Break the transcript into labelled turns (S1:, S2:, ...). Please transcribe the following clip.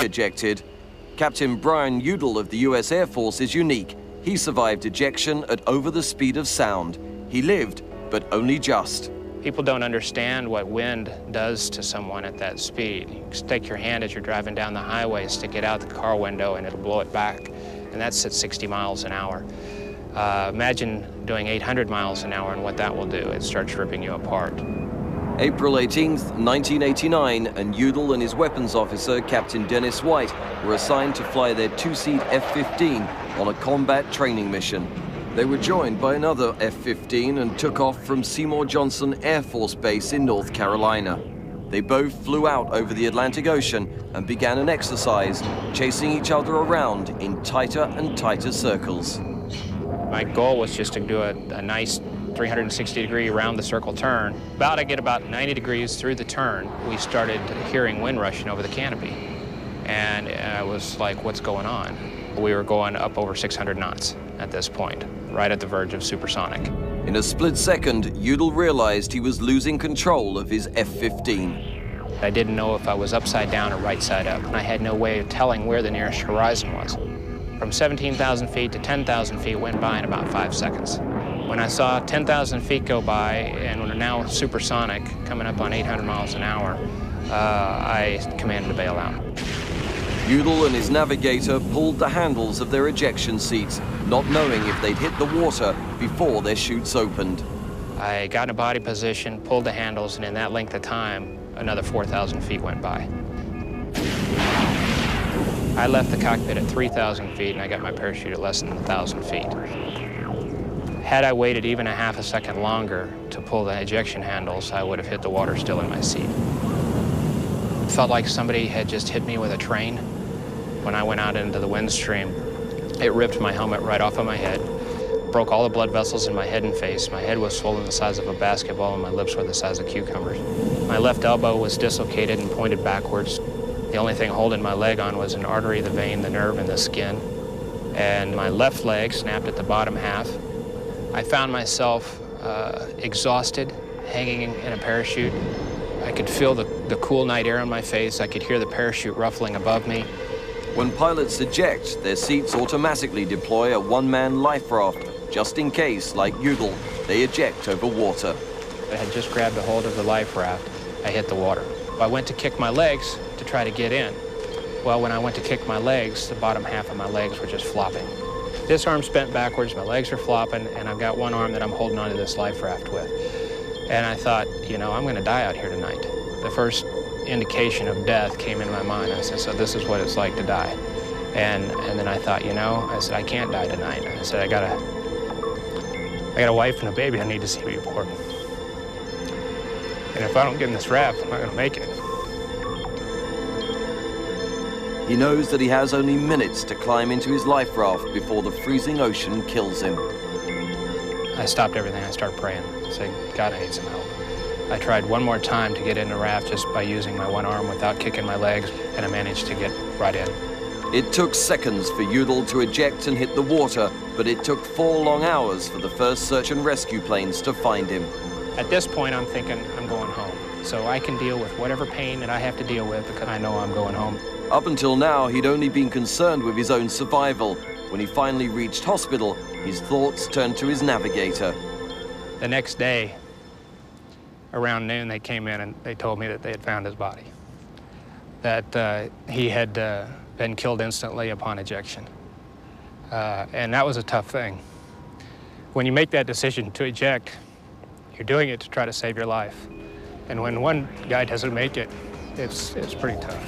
S1: ejected. Captain Brian Udall of the US Air Force is unique. He survived ejection at over the speed of sound. He lived, but only just.
S2: People don't understand what wind does to someone at that speed. You stick your hand as you're driving down the highway, stick it out the car window, and it'll blow it back. And that's at 60 miles an hour. Imagine doing 800 miles an hour and what that will do. It starts ripping you apart.
S1: April 18th, 1989, and Udall and his weapons officer, Captain Dennis White, were assigned to fly their two-seat F-15 on a combat training mission. They were joined by another F-15 and took off from Seymour Johnson Air Force Base in North Carolina. They both flew out over the Atlantic Ocean and began an exercise, chasing each other around in tighter and tighter circles.
S2: My goal was just to do a nice 360-degree around the circle turn. I get about 90 degrees through the turn, we started hearing wind rushing over the canopy. And I was like, what's going on? We were going up over 600 knots at this point, right at the verge of supersonic.
S1: In a split second, Udall realized he was losing control of his F-15.
S2: I didn't know if I was upside down or right side up, and I had no way of telling where the nearest horizon was. From 17,000 feet to 10,000 feet went by in about 5 seconds. When I saw 10,000 feet go by, and we're now supersonic, coming up on 800 miles an hour, I commanded to bail out.
S1: Udall and his navigator pulled the handles of their ejection seats, not knowing if they'd hit the water before their chutes opened.
S2: I got in a body position, pulled the handles, and in that length of time, another 4,000 feet went by. I left the cockpit at 3,000 feet, and I got my parachute at less than 1,000 feet. Had I waited even a half a second longer to pull the ejection handles, I would have hit the water still in my seat. It felt like somebody had just hit me with a train. When I went out into the wind stream, it ripped my helmet right off of my head, broke all the blood vessels in my head and face. My head was swollen the size of a basketball, and my lips were the size of cucumbers. My left elbow was dislocated and pointed backwards. The only thing holding my leg on was an artery, the vein, the nerve, and the skin. And my left leg snapped at the bottom half. I found myself exhausted, hanging in a parachute. I could feel the cool night air on my face. I could hear the parachute ruffling above me.
S1: When pilots eject, their seats automatically deploy a one-man life raft, just in case, like Udall, they eject over water.
S2: I had just grabbed a hold of the life raft. I hit the water. I went to kick my legs to try to get in. Well, when I went to kick my legs, the bottom half of my legs were just flopping. This arm's bent backwards, my legs are flopping, and I've got one arm that I'm holding onto this life raft with. And I thought, you know, I'm going to die out here tonight. The first indication of death came into my mind. I said, so this is what it's like to die. And then I thought, you know, I said, I can't die tonight. I said, I got a wife and a baby I need to see reborn. And if I don't get in this raft, I'm not going to make it.
S1: He knows that he has only minutes to climb into his life raft before the freezing ocean kills him.
S2: I stopped everything. I started praying, saying, God, I need some help. I tried one more time to get in the raft just by using my one arm without kicking my legs, and I managed to get right in.
S1: It took seconds for Udall to eject and hit the water, but it took 4 long hours for the first search and rescue planes to find him.
S2: At this point, I'm thinking I'm going home, so I can deal with whatever pain that I have to deal with because I know I'm going home.
S1: Up until now, he'd only been concerned with his own survival. When he finally reached hospital, his thoughts turned to his navigator.
S2: The next day, around noon, they came in and they told me that they had found his body, that he had been killed instantly upon ejection. And that was a tough thing. When you make that decision to eject, you're doing it to try to save your life. And when one guy doesn't make it, it's pretty tough.